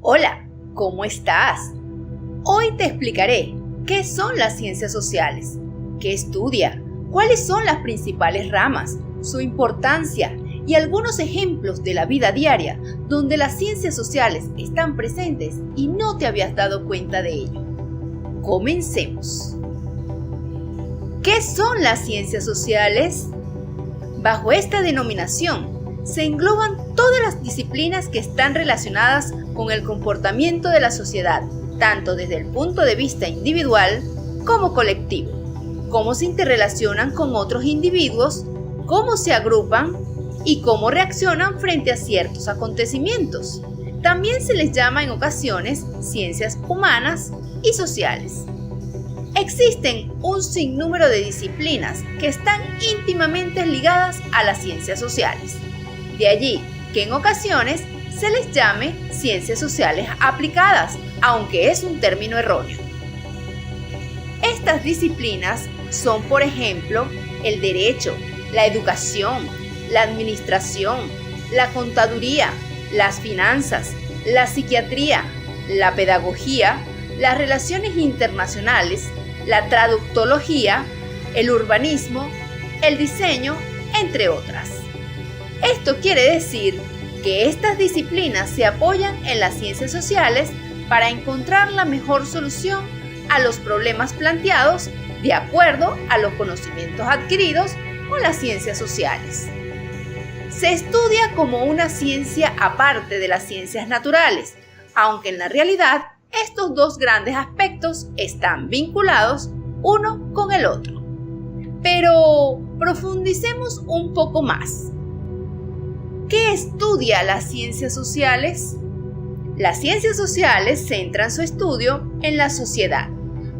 Hola, ¿cómo estás? Hoy te explicaré qué son las ciencias sociales, qué estudia, cuáles son las principales ramas, su importancia y algunos ejemplos de la vida diaria donde las ciencias sociales están presentes y no te habías dado cuenta de ello. Comencemos. ¿Qué son las ciencias sociales? Bajo esta denominación se engloban todas las disciplinas que están relacionadas con el comportamiento de la sociedad, tanto desde el punto de vista individual como colectivo, cómo se interrelacionan con otros individuos, cómo se agrupan y cómo reaccionan frente a ciertos acontecimientos. También se les llama en ocasiones ciencias humanas y sociales. Existen un sinnúmero de disciplinas que están íntimamente ligadas a las ciencias sociales. De allí que en ocasiones se les llame ciencias sociales aplicadas, aunque es un término erróneo. Estas disciplinas son, por ejemplo, el derecho, la educación, la administración, la contaduría, las finanzas, la psiquiatría, la pedagogía, las relaciones internacionales, la traductología, el urbanismo, el diseño, entre otras. Esto quiere decir que estas disciplinas se apoyan en las ciencias sociales para encontrar la mejor solución a los problemas planteados de acuerdo a los conocimientos adquiridos con las ciencias sociales. Se estudia como una ciencia aparte de las ciencias naturales, aunque en la realidad estos dos grandes aspectos están vinculados uno con el otro. Pero profundicemos un poco más. ¿Qué estudia las ciencias sociales? Las ciencias sociales centran su estudio en la sociedad,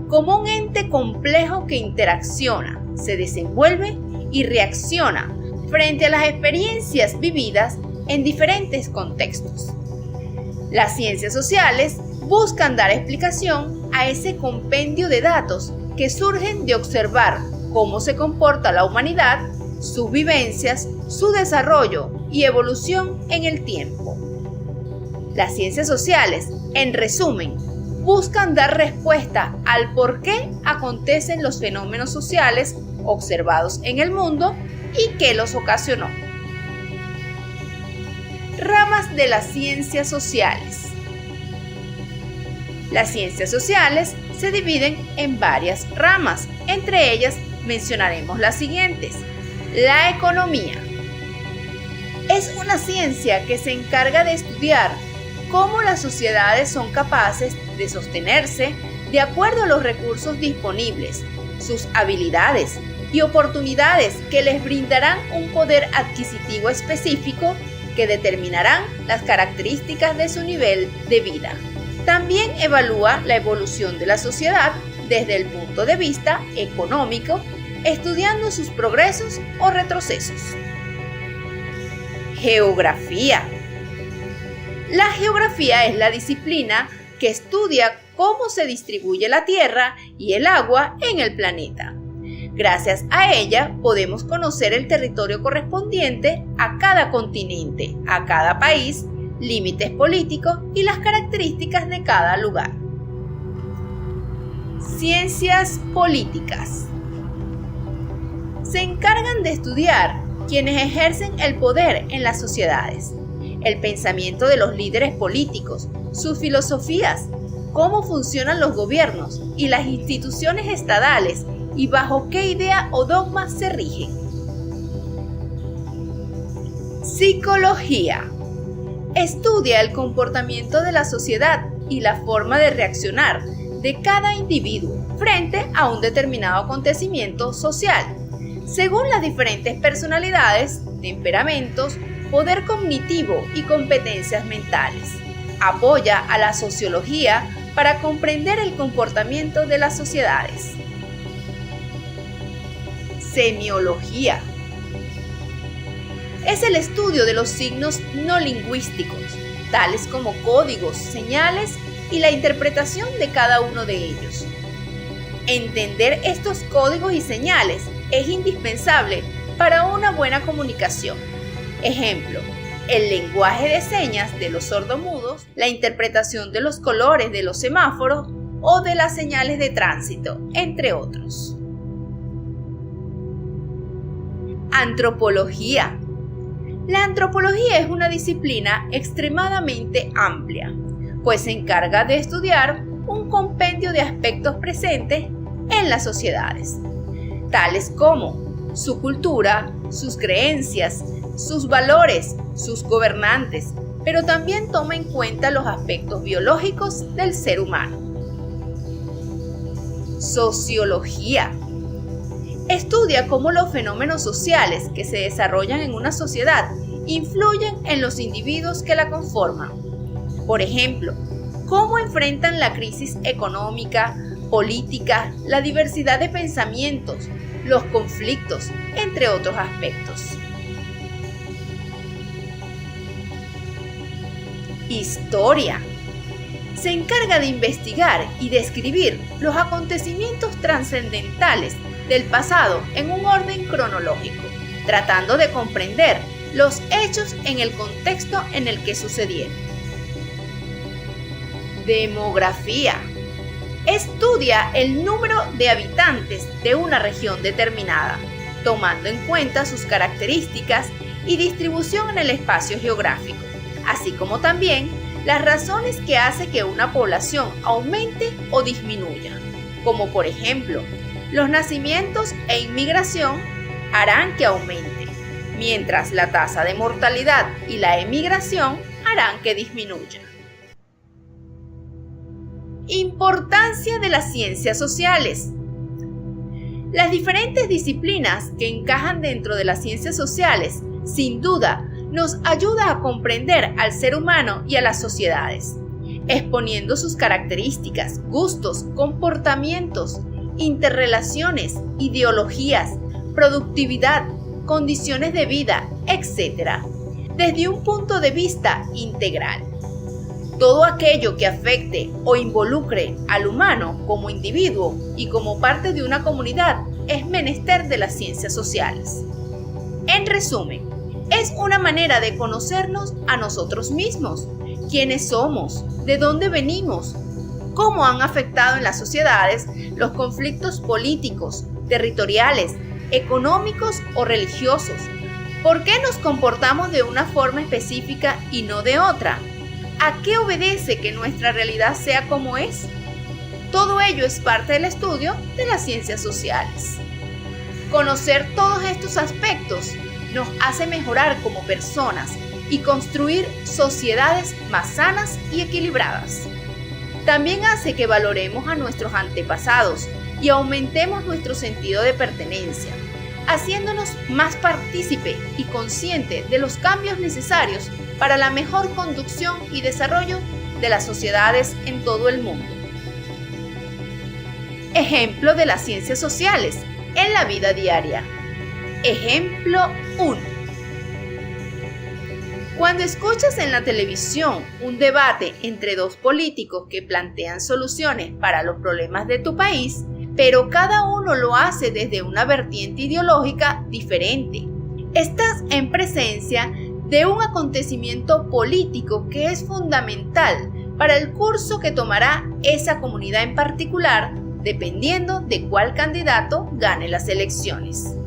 como un ente complejo que interacciona, se desenvuelve y reacciona frente a las experiencias vividas en diferentes contextos. Las ciencias sociales buscan dar explicación a ese compendio de datos que surgen de observar cómo se comporta la humanidad, sus vivencias, su desarrollo y evolución en el tiempo. Las ciencias sociales, en resumen, buscan dar respuesta al por qué acontecen los fenómenos sociales observados en el mundo y qué los ocasionó. Ramas de las ciencias sociales. Las ciencias sociales se dividen en varias ramas, entre ellas mencionaremos las siguientes. La economía. Es una ciencia que se encarga de estudiar cómo las sociedades son capaces de sostenerse de acuerdo a los recursos disponibles, sus habilidades y oportunidades que les brindarán un poder adquisitivo específico que determinarán las características de su nivel de vida. También evalúa la evolución de la sociedad desde el punto de vista económico, estudiando sus progresos o retrocesos. Geografía. La geografía es la disciplina que estudia cómo se distribuye la tierra y el agua en el planeta. Gracias a ella podemos conocer el territorio correspondiente a cada continente, a cada país, límites políticos y las características de cada lugar. Ciencias políticas. Se encargan de estudiar quienes ejercen el poder en las sociedades, el pensamiento de los líderes políticos, sus filosofías, cómo funcionan los gobiernos y las instituciones estatales y bajo qué idea o dogmas se rigen. Psicología. Estudia el comportamiento de la sociedad y la forma de reaccionar de cada individuo frente a un determinado acontecimiento social, según las diferentes personalidades, temperamentos, poder cognitivo y competencias mentales. Apoya a la sociología para comprender el comportamiento de las sociedades. Semiología. Es el estudio de los signos no lingüísticos, tales como códigos, señales y la interpretación de cada uno de ellos. Entender estos códigos y señales es indispensable para una buena comunicación. Ejemplo, el lenguaje de señas de los sordomudos, la interpretación de los colores de los semáforos o de las señales de tránsito, entre otros. Antropología. La antropología es una disciplina extremadamente amplia, pues se encarga de estudiar un compendio de aspectos presentes en las sociedades, tales como su cultura, sus creencias, sus valores, sus gobernantes, pero también toma en cuenta los aspectos biológicos del ser humano. Sociología. Estudia cómo los fenómenos sociales que se desarrollan en una sociedad influyen en los individuos que la conforman. Por ejemplo, cómo enfrentan la crisis económica, política, la diversidad de pensamientos, los conflictos, entre otros aspectos. Historia. Se encarga de investigar y describir los acontecimientos trascendentales del pasado en un orden cronológico, tratando de comprender los hechos en el contexto en el que sucedieron. Demografía. Estudia el número de habitantes de una región determinada, tomando en cuenta sus características y distribución en el espacio geográfico, así como también las razones que hacen que una población aumente o disminuya, como por ejemplo, los nacimientos e inmigración harán que aumente, mientras la tasa de mortalidad y la emigración harán que disminuya. Importancia de las ciencias sociales. Las diferentes disciplinas que encajan dentro de las ciencias sociales, sin duda, nos ayuda a comprender al ser humano y a las sociedades, exponiendo sus características, gustos, comportamientos, interrelaciones, ideologías, productividad, condiciones de vida, etc., desde un punto de vista integral. Todo aquello que afecte o involucre al humano como individuo y como parte de una comunidad es menester de las ciencias sociales. En resumen, es una manera de conocernos a nosotros mismos, quiénes somos, de dónde venimos, cómo han afectado en las sociedades los conflictos políticos, territoriales, económicos o religiosos, por qué nos comportamos de una forma específica y no de otra, a qué obedece que nuestra realidad sea como es. Todo ello es parte del estudio de las ciencias sociales. Conocer todos estos aspectos nos hace mejorar como personas y construir sociedades más sanas y equilibradas. También hace que valoremos a nuestros antepasados y aumentemos nuestro sentido de pertenencia, haciéndonos más partícipe y consciente de los cambios necesarios para la mejor conducción y desarrollo de las sociedades en todo el mundo. Ejemplo de las ciencias sociales en la vida diaria. Ejemplo 1. Cuando escuchas en la televisión un debate entre dos políticos que plantean soluciones para los problemas de tu país, pero cada uno lo hace desde una vertiente ideológica diferente, estás en presencia de un acontecimiento político que es fundamental para el curso que tomará esa comunidad en particular, dependiendo de cuál candidato gane las elecciones.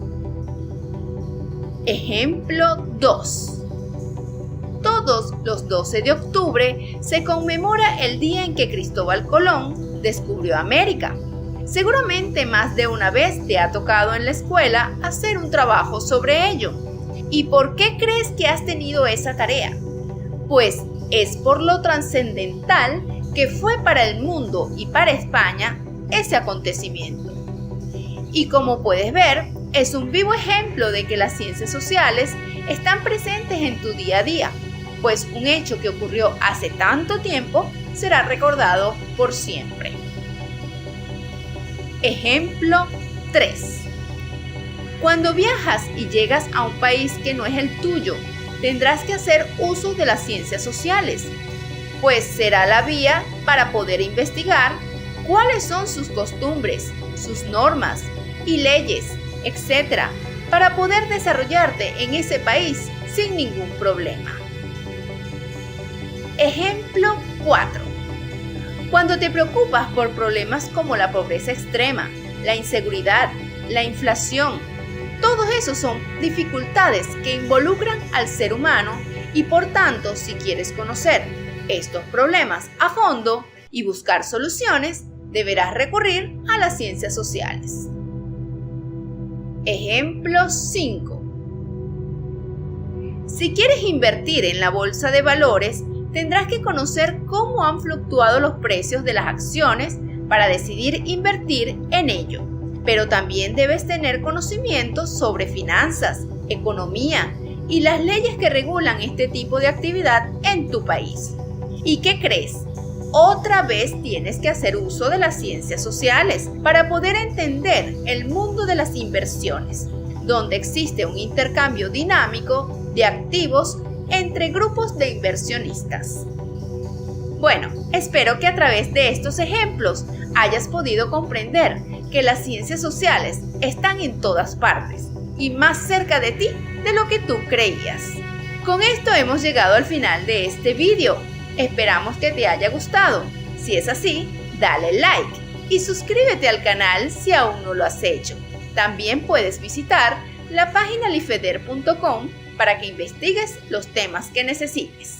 Ejemplo 2. Todos los 12 de octubre se conmemora el día en que Cristóbal Colón descubrió América. Seguramente más de una vez te ha tocado en la escuela hacer un trabajo sobre ello. ¿Y por qué crees que has tenido esa tarea? Pues es por lo trascendental que fue para el mundo y para España ese acontecimiento. Y como puedes ver, es un vivo ejemplo de que las ciencias sociales están presentes en tu día a día, pues un hecho que ocurrió hace tanto tiempo será recordado por siempre. Ejemplo 3. Cuando viajas y llegas a un país que no es el tuyo, tendrás que hacer uso de las ciencias sociales, pues será la vía para poder investigar cuáles son sus costumbres, sus normas y leyes, etc., para poder desarrollarte en ese país sin ningún problema. Ejemplo 4. Cuando te preocupas por problemas como la pobreza extrema, la inseguridad, la inflación, todos esos son dificultades que involucran al ser humano y por tanto, si quieres conocer estos problemas a fondo y buscar soluciones, deberás recurrir a las ciencias sociales. Ejemplo 5. Si quieres invertir en la bolsa de valores, tendrás que conocer cómo han fluctuado los precios de las acciones para decidir invertir en ello. Pero también debes tener conocimientos sobre finanzas, economía y las leyes que regulan este tipo de actividad en tu país. ¿Y qué crees? Otra vez tienes que hacer uso de las ciencias sociales para poder entender el mundo de las inversiones, donde existe un intercambio dinámico de activos entre grupos de inversionistas. Bueno, espero que a través de estos ejemplos hayas podido comprender que las ciencias sociales están en todas partes y más cerca de ti de lo que tú creías. Con esto hemos llegado al final de este vídeo. Esperamos que te haya gustado. Si es así, dale like y suscríbete al canal si aún no lo has hecho. También puedes visitar la página lifeder.com para que investigues los temas que necesites.